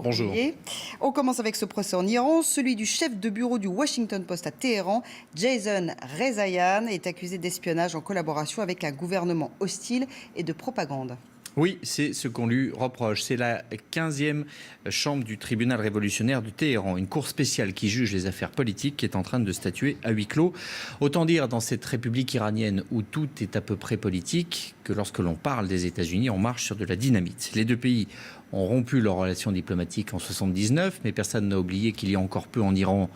Bonjour. Olivier. On commence avec ce procès en Iran. Celui du chef de bureau du Washington Post à Téhéran, Jason Rezaian, est accusé d'espionnage en collaboration avec un gouvernement hostile et de propagande. Oui, c'est ce qu'on lui reproche. C'est la 15e chambre du tribunal révolutionnaire de Téhéran, une cour spéciale qui juge les affaires politiques qui est en train de statuer à huis clos. Autant dire dans cette république iranienne où tout est à peu près politique que lorsque l'on parle des États-Unis, on marche sur de la dynamite. Les deux pays ont rompu leurs relations diplomatiques en 1979, mais personne n'a oublié qu'il y a encore peu en Iran,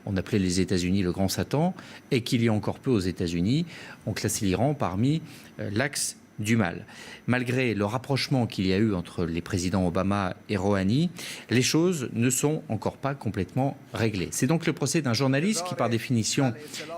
on appelait les États-Unis le grand Satan, et qu'il y a encore peu aux États-Unis, on classait l'Iran parmi l'axe du mal. Malgré le rapprochement qu'il y a eu entre les présidents Obama et Rouhani, les choses ne sont encore pas complètement réglées. C'est donc le procès d'un journaliste qui, par définition,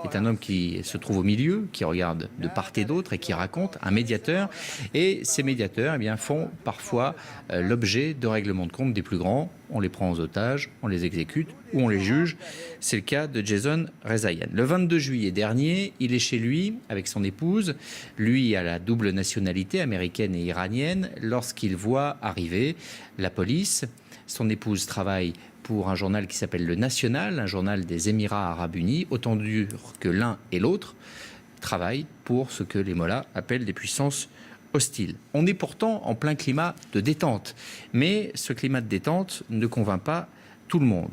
est un homme qui se trouve au milieu, qui regarde de part et d'autre et qui raconte, un médiateur. Et ces médiateurs font parfois l'objet de règlements de compte des plus grands. On les prend en otage, on les exécute ou on les juge. C'est le cas de Jason Rezaian. Le 22 juillet dernier, il est chez lui avec son épouse. Lui a la double nationalité américaine et iranienne lorsqu'il voit arriver la police. Son épouse travaille pour un journal qui s'appelle Le National, un journal des Émirats arabes unis. Autant dire que l'un et l'autre travaillent pour ce que les mollahs appellent des puissances hostile. On est pourtant en plein climat de détente, mais ce climat de détente ne convainc pas tout le monde.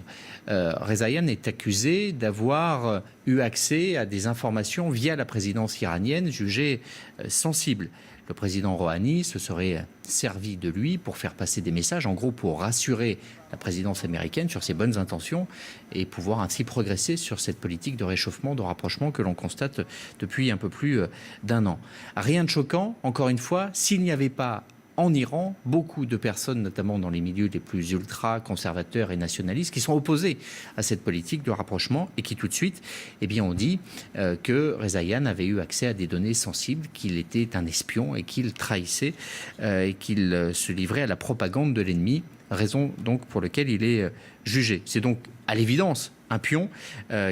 Rezaian est accusé d'avoir eu accès à des informations via la présidence iranienne jugées sensibles. Le président Rouhani se serait servi de lui pour faire passer des messages, en gros pour rassurer la présidence américaine sur ses bonnes intentions et pouvoir ainsi progresser sur cette politique de réchauffement, de rapprochement que l'on constate depuis un peu plus d'un an. Rien de choquant, encore une fois, s'il n'y avait pas en Iran beaucoup de personnes, notamment dans les milieux les plus ultra-conservateurs et nationalistes, qui sont opposés à cette politique de rapprochement et qui tout de suite ont dit que Rezaian avait eu accès à des données sensibles, qu'il était un espion et qu'il trahissait et qu'il se livrait à la propagande de l'ennemi, raison donc pour laquelle il est jugé. C'est donc à l'évidence un pion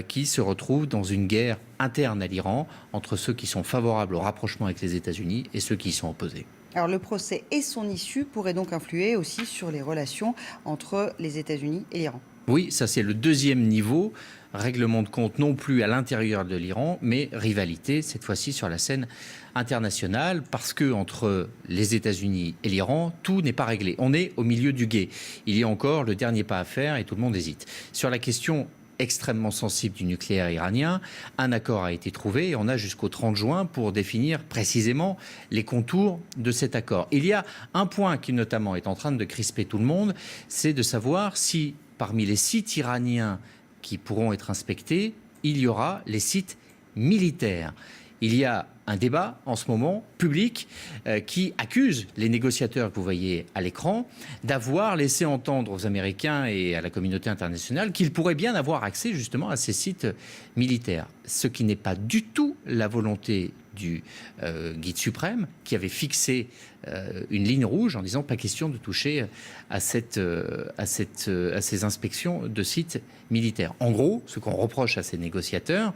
qui se retrouve dans une guerre interne à l'Iran entre ceux qui sont favorables au rapprochement avec les États-Unis et ceux qui y sont opposés. Alors le procès et son issue pourraient donc influer aussi sur les relations entre les États-Unis et l'Iran. Oui, ça c'est le deuxième niveau, règlement de compte non plus à l'intérieur de l'Iran, mais rivalité cette fois-ci sur la scène internationale, parce que entre les États-Unis et l'Iran, tout n'est pas réglé. On est au milieu du gué. Il y a encore le dernier pas à faire et tout le monde hésite. Sur la question extrêmement sensible du nucléaire iranien, un accord a été trouvé et on a jusqu'au 30 juin pour définir précisément les contours de cet accord. Il y a un point qui notamment est en train de crisper tout le monde, c'est de savoir si parmi les sites iraniens qui pourront être inspectés, il y aura les sites militaires. Il y a un débat en ce moment public qui accuse les négociateurs que vous voyez à l'écran d'avoir laissé entendre aux Américains et à la communauté internationale qu'ils pourraient bien avoir accès justement à ces sites militaires. Ce qui n'est pas du tout la volonté du guide suprême qui avait fixé une ligne rouge en disant pas question de toucher à ces inspections de sites militaires. En gros, ce qu'on reproche à ces négociateurs,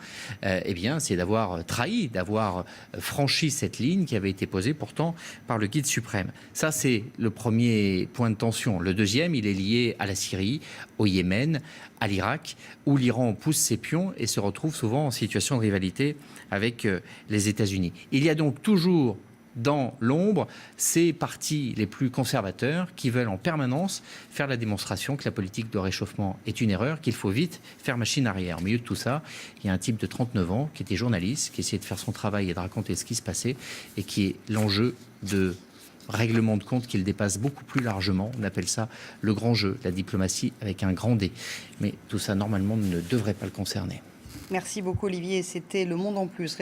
c'est d'avoir trahi, d'avoir franchi cette ligne qui avait été posée pourtant par le guide suprême. Ça, c'est le premier point de tension. Le deuxième, il est lié à la Syrie, au Yémen, à l'Irak, où l'Iran pousse ses pions et se retrouve souvent en situation de rivalité avec les États-Unis. Il y a donc toujours dans l'ombre ces partis les plus conservateurs qui veulent en permanence faire la démonstration que la politique de réchauffement est une erreur, qu'il faut vite faire machine arrière. Au milieu de tout ça, il y a un type de 39 ans qui était journaliste, qui essayait de faire son travail et de raconter ce qui se passait et qui est l'enjeu de règlement de compte qu'il dépasse beaucoup plus largement. On appelle ça le grand jeu, la diplomatie avec un grand D. Mais tout ça, normalement, ne devrait pas le concerner. Merci beaucoup, Olivier. C'était Le Monde en Plus.